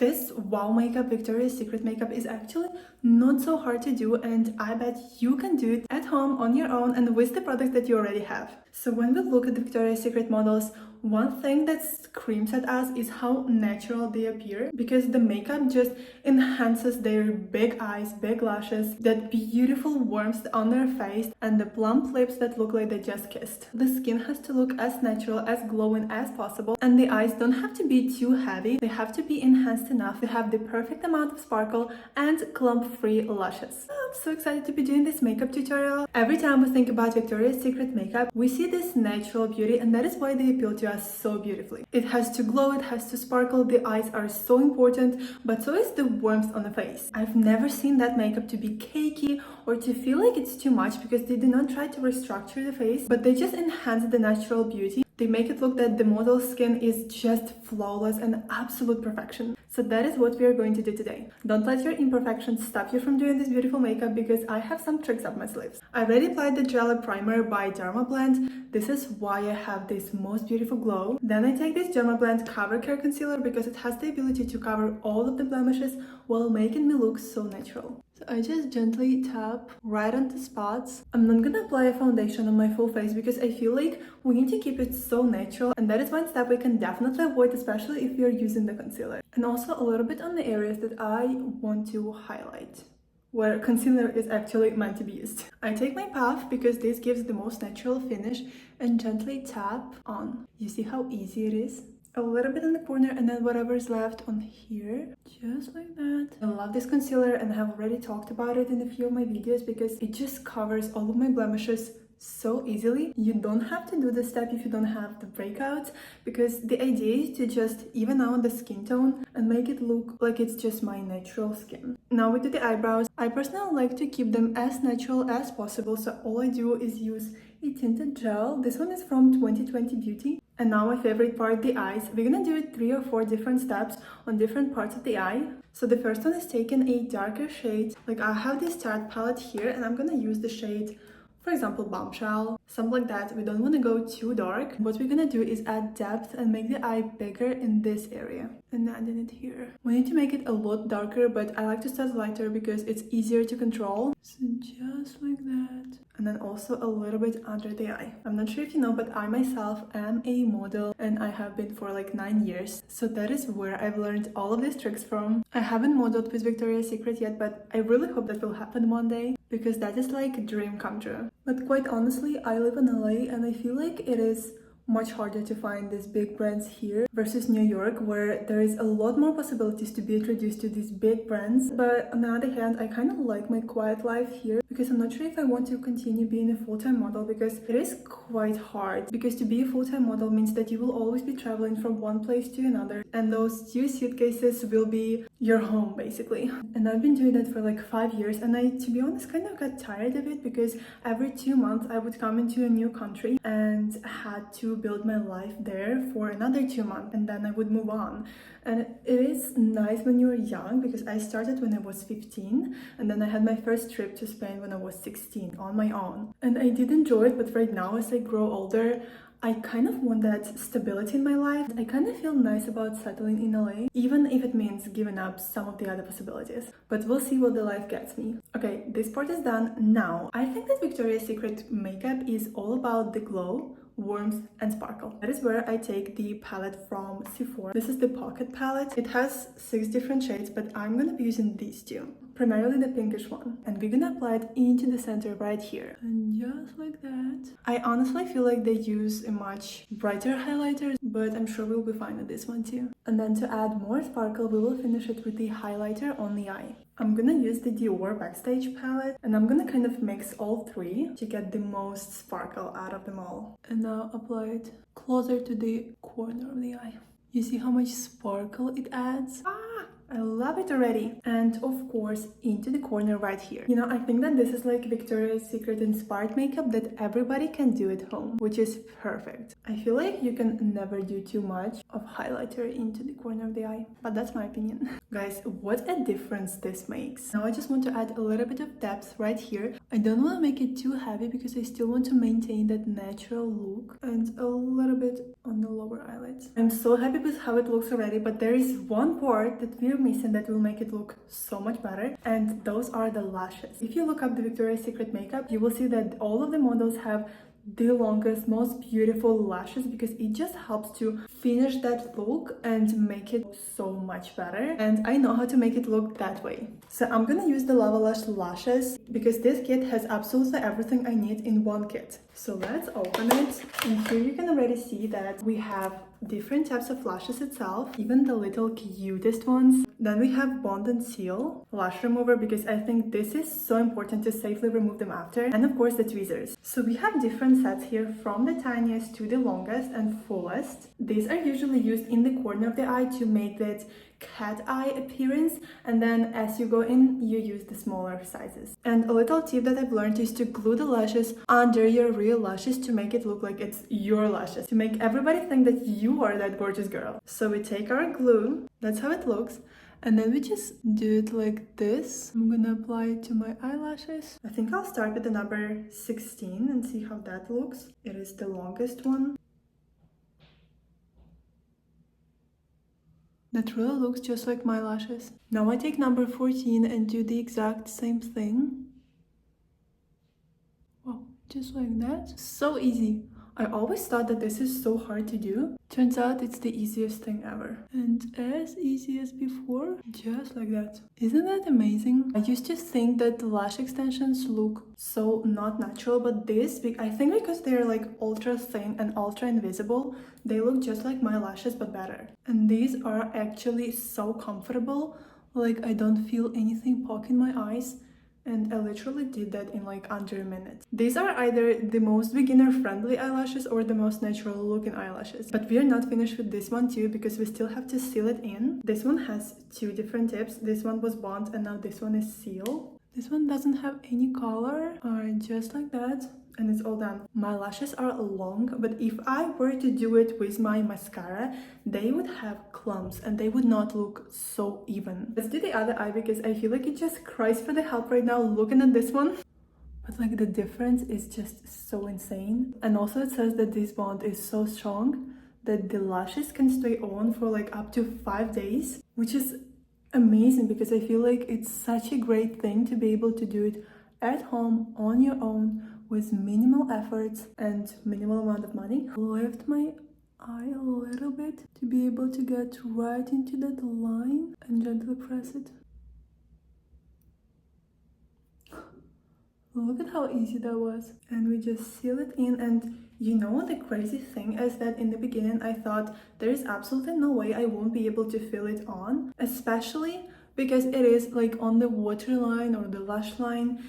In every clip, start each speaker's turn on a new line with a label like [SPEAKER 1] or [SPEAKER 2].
[SPEAKER 1] This wow makeup, Victoria's Secret makeup, is actually not so hard to do, and I bet you can do it at home on your own and with the products that you already have. So when we look at the Victoria's Secret models, one thing that screams at us is how natural they appear, because the makeup just enhances their big eyes, big lashes, that beautiful warmth on their face, and the plump lips that look like they just kissed. The skin has to look as natural, as glowing as possible, and the eyes don't have to be too heavy. They have to be enhanced enough to have the perfect amount of sparkle and clump-free lashes. I'm so excited to be doing this makeup tutorial. Every time we think about Victoria's Secret makeup, we see this natural beauty, and that is why they appeal to us so beautifully. It has to glow, it has to sparkle, the eyes are so important, but so is the warmth on the face. I've never seen that makeup to be cakey or to feel like it's too much, because they do not try to restructure the face, but they just enhance the natural beauty. They make it look that the model's skin is just flawless and absolute perfection. So that is what we are going to do today. Don't let your imperfections stop you from doing this beautiful makeup, because I have some tricks up my sleeves. I already applied the Gel Primer by Dermablend. This is why I have this most beautiful glow. Then I take this Dermablend Cover Care Concealer, because it has the ability to cover all of the blemishes while making me look so natural. So I just gently tap right on the spots. I'm not gonna apply a foundation on my full face, because I feel like we need to keep it so natural, and that is one step we can definitely avoid, especially if you're using the concealer. And also a little bit on the areas that I want to highlight, where concealer is actually meant to be used. I take my puff, because this gives the most natural finish, and gently tap on. You see how easy it is? A little bit in the corner, and then whatever is left on here, just like that. I love this concealer, and I have already talked about it in a few of my videos, because it just covers all of my blemishes so easily. You don't have to do this step if you don't have the breakouts, because the idea is to just even out the skin tone and make it look like it's just my natural skin. Now we do the eyebrows. I personally like to keep them as natural as possible, so all I do is use a tinted gel. This one is from 2020 Beauty. And now my favorite part, the eyes. We're gonna do 3 or 4 different steps on different parts of the eye. So the first one is taking a darker shade. Like I have this Tarte palette here, and I'm gonna use the shade, for example, Bombshell, something like that. We don't want to go too dark. What we're gonna do is add depth and make the eye bigger in this area, and adding it here. We need to make it a lot darker, but I like to start lighter because it's easier to control. So just like that. And then also a little bit under the eye. I'm not sure if you know, but I myself am a model, and I have been for like 9 years. So that is where I've learned all of these tricks from. I haven't modeled with Victoria's Secret yet, but I really hope that will happen one day, because that is like a dream come true. But quite honestly, I live in LA, and I feel like it is much harder to find these big brands here versus New York, where there is a lot more possibilities to be introduced to these big brands. But on the other hand, I kind of like my quiet life here, because I'm not sure if I want to continue being a full-time model, because it is quite hard. Because to be a full-time model means that you will always be traveling from one place to another, and those 2 suitcases will be your home basically. And I've been doing that for like 5 years, and I, to be honest, kind of got tired of it, because every 2 months I would come into a new country and had to build my life there for another 2 months, and then I would move on. And it is nice when you're young, because I started when I was 15, and then I had my first trip to Spain when I was 16 on my own, and I did enjoy it. But right now, as I grow older, I kind of want that stability in my life. I kind of feel nice about settling in LA, even if it means giving up some of the other possibilities. But we'll see what the life gets me. Okay, this part is done. Now, I think that Victoria's Secret makeup is all about the glow, warmth, and sparkle. That is where I take the palette from Sephora. This is the Pocket palette. It has 6 different shades, but I'm gonna be using these 2. Primarily the pinkish one. And we're gonna apply it into the center right here. And just like that. I honestly feel like they use a much brighter highlighter, but I'm sure we'll be fine with this one too. And then to add more sparkle, we will finish it with the highlighter on the eye. I'm gonna use the Dior Backstage palette, and I'm gonna kind of mix all 3 to get the most sparkle out of them all. And now apply it closer to the corner of the eye. You see how much sparkle it adds? I love it already. And of course, into the corner right here. You know, I think that this is like Victoria's Secret inspired makeup that everybody can do at home, which is perfect. I feel like you can never do too much of highlighter into the corner of the eye, but that's my opinion. Guys, what a difference this makes. Now I just want to add a little bit of depth right here. I don't want to make it too heavy because I still want to maintain that natural look, and a little bit on the lower eyelids. I'm so happy with how it looks already, but there is one part that we're missing that will make it look so much better, and those are the lashes. If you look up the Victoria's Secret makeup, you will see that all of the models have the longest, most beautiful lashes because it just helps to finish that look and make it so much better. And I know how to make it look that way. So I'm gonna use the VAVALUSH Lashes because this kit has absolutely everything I need in one kit. So let's open it. And here you can already see that we have different types of lashes itself, even the little cutest ones. Then we have Bond and Seal lash remover because I think this is so important to safely remove them after. And of course the tweezers. So we have different sets here from the tiniest to the longest and fullest. These are usually used in the corner of the eye to make that cat eye appearance, and then as you go in you use the smaller sizes. And a little tip that I've learned is to glue the lashes under your real lashes to make it look like it's your lashes, to make everybody think that you are that gorgeous girl. So we take our glue, that's how it looks, and then we just do it like this. I'm gonna apply it to my eyelashes. I think I'll start with the number 16 and see how that looks. It is the longest one. That really looks just like my lashes. Now I take number 14 and do the exact same thing. Wow, just like that. So easy. I always thought that this is so hard to do. Turns out it's the easiest thing ever. And as easy as before, just like that. Isn't that amazing? I used to think that the lash extensions look so not natural, but this, I think because they're like ultra thin and ultra invisible, they look just like my lashes but better. And these are actually so comfortable. Like I don't feel anything poke in my eyes. And I literally did that in like under a minute. These are either the most beginner-friendly eyelashes or the most natural-looking eyelashes. But we are not finished with this one too because we still have to seal it in. This one has two different tips. This one was Bond and now this one is Seal. This one doesn't have any color. Alright, just like that. And it's all done. My lashes are long, but if I were to do it with my mascara, they would have clumps and they would not look so even. Let's do the other eye because I feel like it just cries for the help right now looking at this one. But like the difference is just so insane. And also it says that this bond is so strong that the lashes can stay on for like up to 5 days, which is amazing because I feel like it's such a great thing to be able to do it at home on your own with minimal efforts and minimal amount of money. Lift my eye a little bit to be able to get right into that line and gently press it. Look at how easy that was. And we just seal it in. And you know, the crazy thing is that in the beginning I thought there is absolutely no way I won't be able to fill it on, especially because it is like on the waterline or the lash line,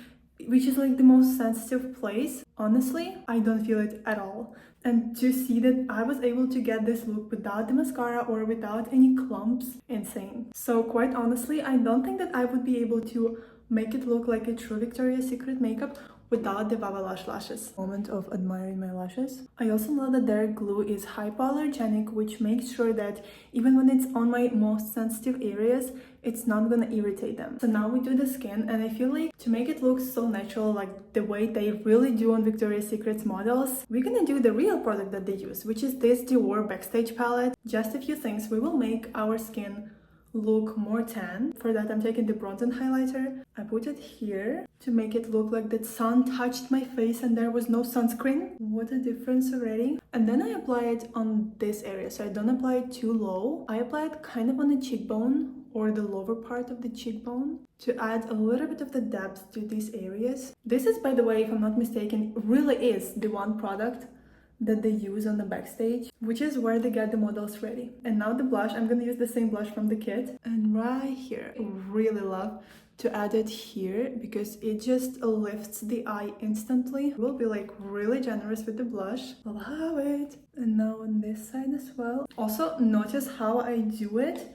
[SPEAKER 1] which is like the most sensitive place. Honestly, I don't feel it at all. And to see that I was able to get this look without the mascara or without any clumps, insane. So quite honestly, I don't think that I would be able to make it look like a true Victoria's Secret makeup without the VAVALUSH lashes. Moment of admiring my lashes. I also know that their glue is hypoallergenic, which makes sure that even when it's on my most sensitive areas, it's not gonna irritate them. So now we do the skin, and I feel like to make it look so natural, like the way they really do on Victoria's Secret models, we're gonna do the real product that they use, which is this Dior Backstage palette. Just a few things. We will make our skin look more tan. For that I'm taking the bronzing highlighter. I put it here to make it look like the sun touched my face and there was no sunscreen. What a difference already. And then I apply it on this area, so I don't apply it too low. I apply it kind of on the cheekbone or the lower part of the cheekbone to add a little bit of the depth to these areas. This is, by the way, if I'm not mistaken, really is the one product that they use on the Backstage, which is where they get the models ready. And now the blush, I'm gonna use the same blush from the kit. And right here, I really love to add it here because it just lifts the eye instantly. We'll be like really generous with the blush. Love it. And now on this side as well. Also notice how I do it.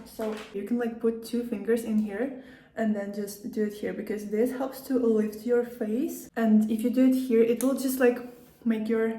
[SPEAKER 1] So you can like put 2 fingers in here and then just do it here, because this helps to lift your face, and if you do it here it will just like make your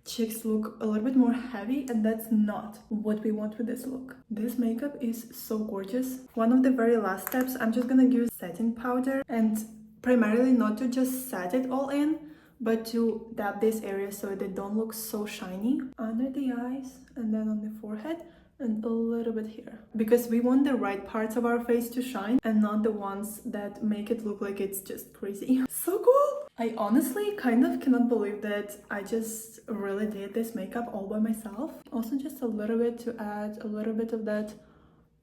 [SPEAKER 1] cheeks look a little bit more heavy, and that's not what we want with this look. This makeup is so gorgeous. One of the very last steps, I'm just gonna use setting powder, and primarily not to just set it all in, but to dab this area so they don't look so shiny under the eyes and then on the forehead and a little bit here, because we want the right parts of our face to shine and not the ones that make it look like it's just crazy. So cool! I honestly kind of cannot believe that I just really did this makeup all by myself. Also just a little bit to add a little bit of that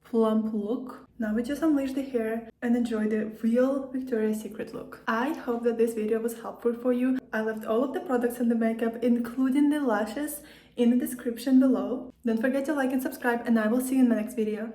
[SPEAKER 1] plump look. Now we just unleash the hair and enjoy the real Victoria's Secret look. I hope that this video was helpful for you. I left all of the products and the makeup, including the lashes, in the description below. Don't forget to like and subscribe, and I will see you in my next video.